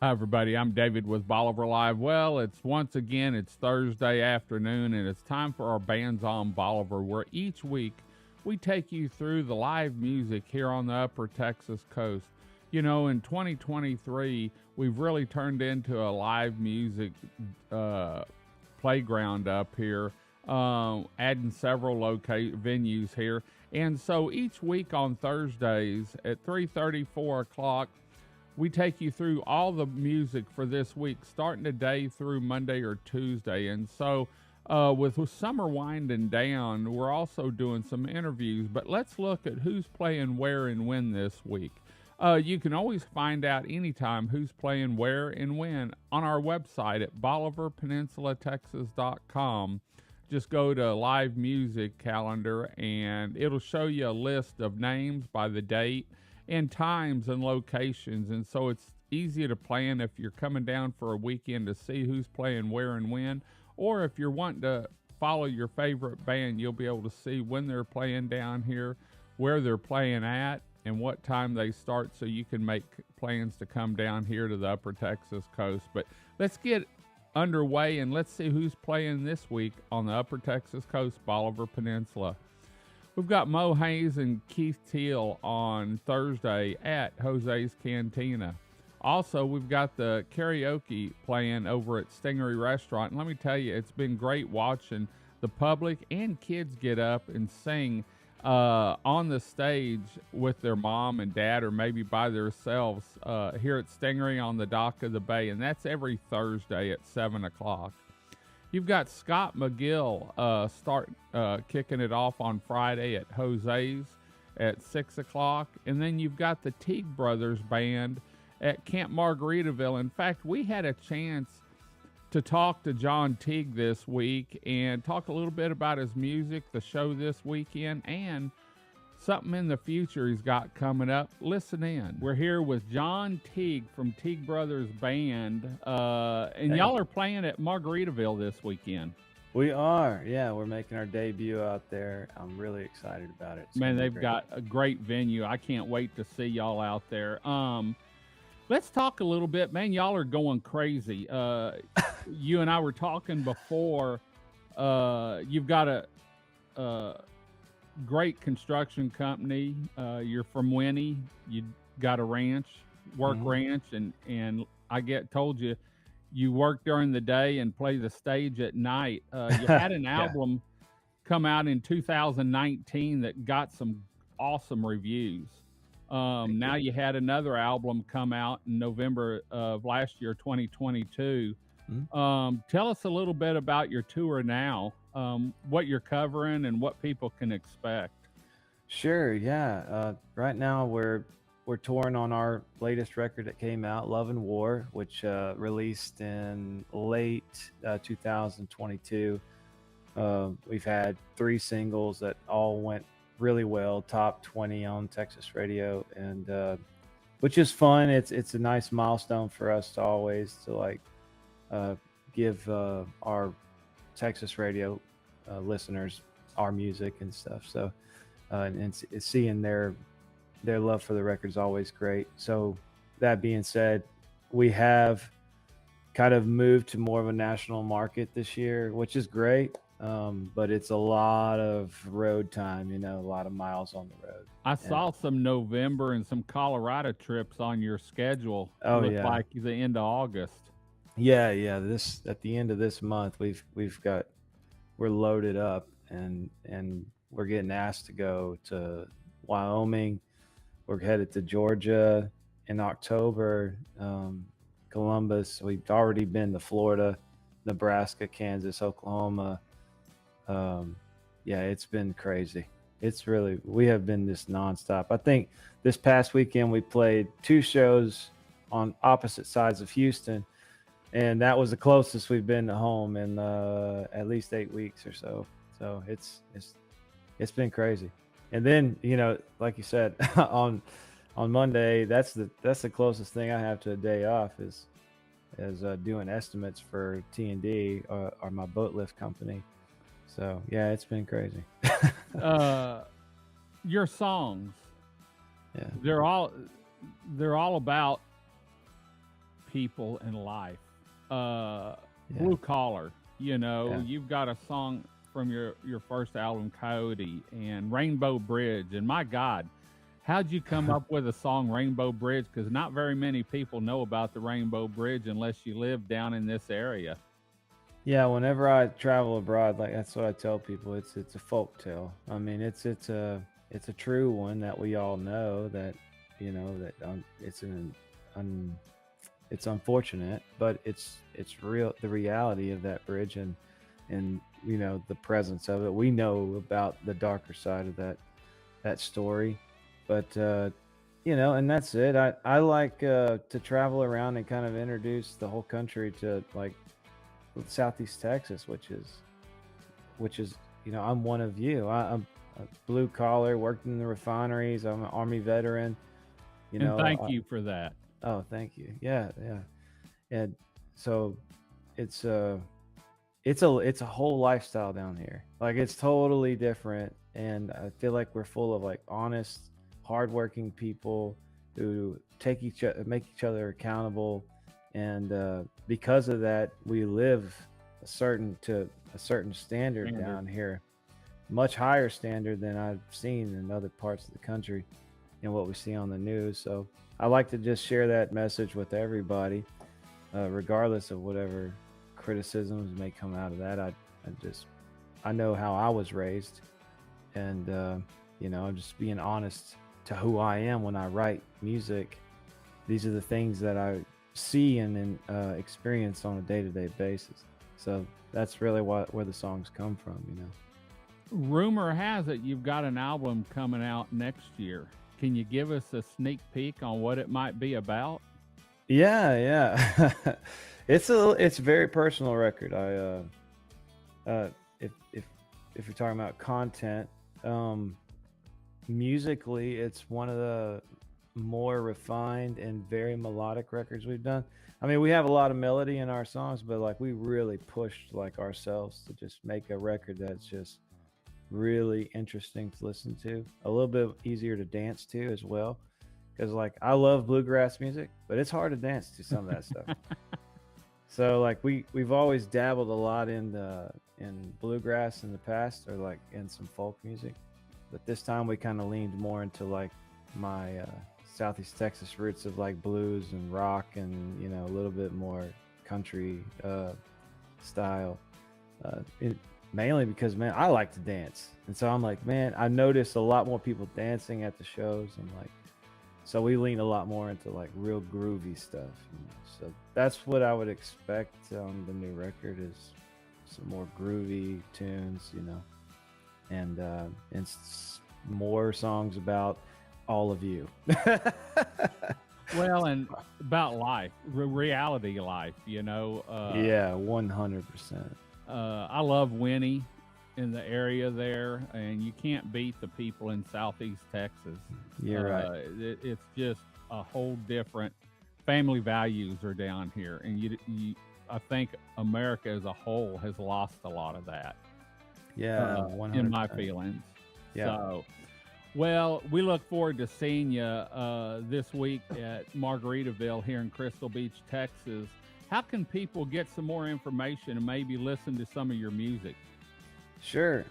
Hi, everybody. I'm David with Bolivar Live. Well, it's Thursday afternoon, and it's time for our Bands on Bolivar, where each week we take you through the live music here on the Upper Texas coast. You know, in 2023, we've really turned into a live music uh, playground up here, adding several venues here. And so each week on Thursdays at 3:30, 4 o'clock, we take you through all the music for this week, starting today through Monday or Tuesday. And so, with summer winding down, we're also doing some interviews. But let's look at who's playing where and when this week. You can always find out anytime who's playing where and when on our website at BolivarPeninsulaTexas.com. Just go to live music calendar and it'll show you a list of names by the date and times and locations. And so it's easy to plan if you're coming down for a weekend to see who's playing where and when, or if you're wanting to follow your favorite band, you'll be able to see when they're playing down here, where they're playing at, and what time they start, so you can make plans to come down here to the Upper Texas coast. But let's get underway and let's see who's playing this week on the Upper Texas coast, Bolivar Peninsula. We've got Mo Hayes and Keith Teal on Thursday at Jose's Cantina. Also, we've got the karaoke playing over at Stingery Restaurant. And let me tell you, it's been great watching the public and kids get up and sing on the stage with their mom and dad, or maybe by themselves here at Stingery on the dock of the bay. And that's every Thursday at 7 o'clock. You've got Scott McGill kicking it off on Friday at Jose's at 6 o'clock. And then you've got the Teague Brothers Band at Camp Margaritaville. In fact, we had a chance to talk to John Teague this week and talk a little bit about his music, the show this weekend, and something in the future he's got coming up. Listen in. We're here with John Teague from Teague Brothers Band, and y'all are playing at Margaritaville this weekend. We are, yeah. We're making our debut out there. I'm really excited about it. Man, they've got a great venue. I can't wait to see y'all out there. Let's talk a little bit, man. Y'all are going crazy. You and I were talking before. You've got a great construction company. You're from Winnie. You got a ranch, ranch, and I told you work during the day and play the stage at night. You had an album come out in 2019 that got some awesome reviews. Now you had another album come out in November of last year, 2022. Tell us a little bit about your tour now, what you're covering and what people can expect. Sure, yeah. Right now we're touring on our latest record that came out, Love and War, which released in late 2022. We've had 3 singles that all went really well, top 20 on Texas radio, and which is fun. It's a nice milestone for us to always to give our Texas radio listeners our music and stuff. So and seeing their love for the record is always great. So that being said, we have kind of moved to more of a national market this year, which is great. But it's a lot of road time, a lot of miles on the road. I saw some November and some Colorado trips on your schedule. Oh, yeah. Like the end of August. Yeah. This at the end of this month, we're loaded up and we're getting asked to go to Wyoming. We're headed to Georgia in October, Columbus. We've already been to Florida, Nebraska, Kansas, Oklahoma. It's been crazy. We have been just nonstop. I think this past weekend we played 2 shows on opposite sides of Houston, and that was the closest we've been to home in at least 8 weeks or so. So it's been crazy. And then, like you said, on Monday, that's the closest thing I have to a day off is doing estimates for T&D or my boat lift company. So yeah, it's been crazy. Your songs, they're all about people in life. Yeah. Blue collar. You know, Yeah. you've got a song from your first album, Coyote, and Rainbow Bridge. And my God, how'd you come up with a song, Rainbow Bridge? Because not very many people know about the Rainbow Bridge unless you live down in this area. Yeah, whenever I travel abroad, like that's what I tell people. It's a folk tale. I mean, it's a true one that we all know that, that un, it's unfortunate, but it's real. The reality of that bridge and the presence of it. We know about the darker side of that story, but and that's it. I like to travel around and kind of introduce the whole country to like Southeast Texas, which is I'm one of you. I'm a blue collar, worked in the refineries. I'm an Army veteran. And thank you for that. Oh, thank you. Yeah, yeah. And so it's it's a whole lifestyle down here. Like it's totally different, and I feel like we're full of like honest, hardworking people who make each other accountable, and because of that, we live a certain standard down here, much higher standard than I've seen in other parts of the country and what we see on the news. So I like to just share that message with everybody, regardless of whatever criticisms may come out of that. I know how I was raised, and I'm just being honest to who I am when I write music. These are the things that I see and experience on a day-to-day basis. So that's really where the songs come from. Rumor has it you've got an album coming out next year. Can you give us a sneak peek on what it might be about? Yeah, yeah. It's a very personal record. If you're talking about content, musically, it's one of the more refined and very melodic records we've done. I mean, we have a lot of melody in our songs, but like we really pushed like ourselves to just make a record that's just really interesting to listen to, a little bit easier to dance to as well. Because like I love bluegrass music, but it's hard to dance to some of that stuff. So like we've always dabbled a lot in bluegrass in the past, or like in some folk music, but this time we kind of leaned more into like my Southeast Texas roots of like blues and rock, and a little bit more country style. Mainly because, man, I like to dance, and so I'm like, man, I noticed a lot more people dancing at the shows, and like, so we lean a lot more into like real groovy stuff. So that's what I would expect on the new record, is some more groovy tunes, and more songs about all of you. Well, and about life, reality life, Yeah, 100%. I love Winnie in the area there, and you can't beat the people in Southeast Texas. You're right. It's just a whole different family values are down here, and I think America as a whole has lost a lot of that. Yeah, 100%. In my feelings. Yeah. So, well, we look forward to seeing you this week at Margaritaville here in Crystal Beach, Texas. How can people get some more information and maybe listen to some of your music? Sure.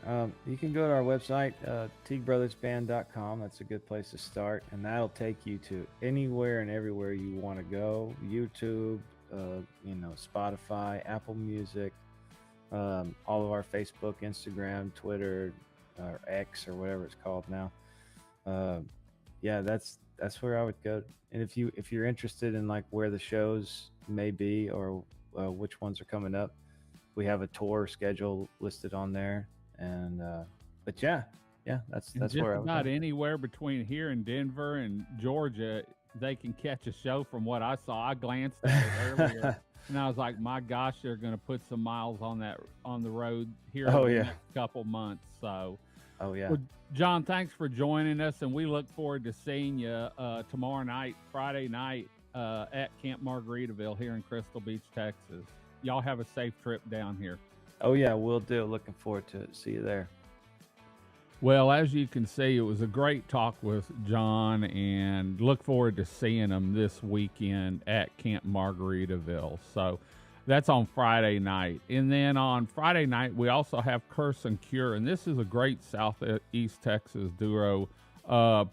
You can go to our website, teaguebrothersband.com. That's a good place to start, and that'll take you to anywhere and everywhere you want to go. YouTube, Spotify, Apple Music, all of our Facebook, Instagram, Twitter, or X, or whatever it's called now. Yeah, that's where I would go. And if you're interested in like where the shows may be, or which ones are coming up, we have a tour schedule listed on there. And but yeah, that's just where I would about go. anywhere between here and Denver and Georgia, they can catch a show. From what I saw, I glanced at it earlier, and I was like, my gosh, they're going to put some miles on the road here in the next couple months. So, oh yeah. Well, John, thanks for joining us, and we look forward to seeing you tomorrow night, Friday night, at Camp Margaritaville here in Crystal Beach, Texas. Y'all have a safe trip down here. Oh yeah, we'll do. Looking forward to it. See you there. Well, as you can see, it was a great talk with John, and look forward to seeing him this weekend at Camp Margaritaville. So that's on Friday night. And then on Friday night, we also have Curse and Cure, and this is a great Southeast Texas duo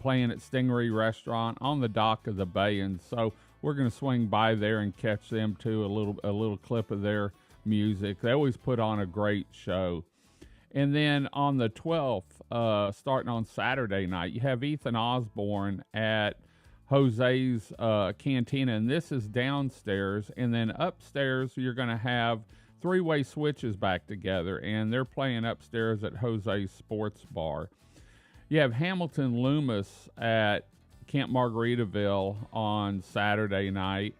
playing at Stingery Restaurant on the dock of the bay. And so we're going to swing by there and catch them too, a little clip of their music. They always put on a great show. And then on the 12th, starting on Saturday night, you have Ethan Osborne at Jose's Cantina, and this is downstairs. And then upstairs, you're going to have three-way switches back together, and they're playing upstairs at Jose's Sports Bar. You have Hamilton Loomis at Camp Margaritaville on Saturday night.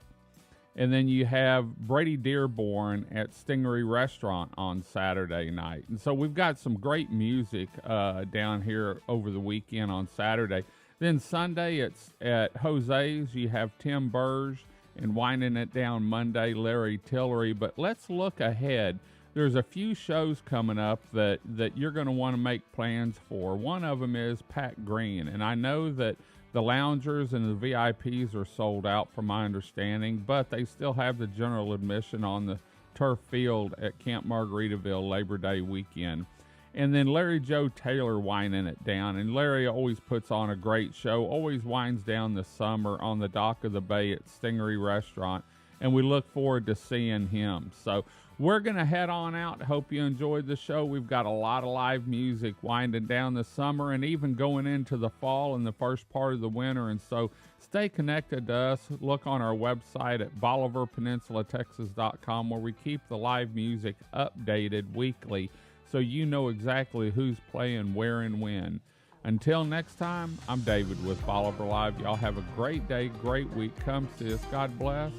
And then you have Brady Dearborn at Stingery Restaurant on Saturday night. And so we've got some great music down here over the weekend on Saturday. Then Sunday it's at Jose's. You have Tim Burge, and winding it down Monday, Larry Tillery. But let's look ahead. There's a few shows coming up that you're going to want to make plans for. One of them is Pat Green. And I know that the loungers and the VIPs are sold out from my understanding, but they still have the general admission on the turf field at Camp Margaritaville Labor Day weekend. And then Larry Joe Taylor winding it down. And Larry always puts on a great show, always winds down the summer on the dock of the bay at Stingery Restaurant. And we look forward to seeing him. So we're going to head on out. Hope you enjoyed the show. We've got a lot of live music winding down the summer and even going into the fall and the first part of the winter. And so stay connected to us. Look on our website at BolivarPeninsulaTexas.com, where we keep the live music updated weekly so you know exactly who's playing where and when. Until next time, I'm David with Bolivar Live. Y'all have a great day, great week. Come see us. God bless.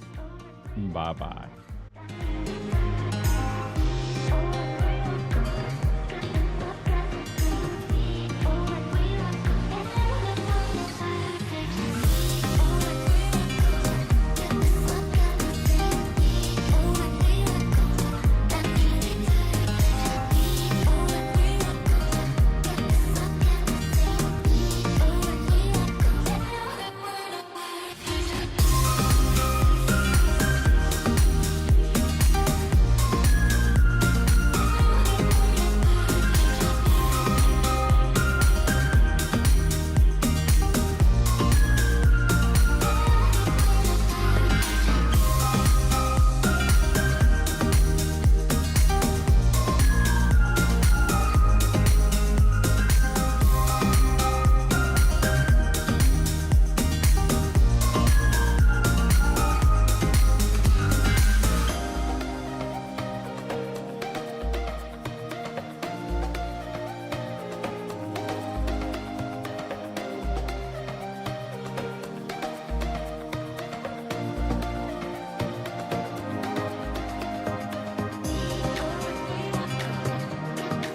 Bye-bye.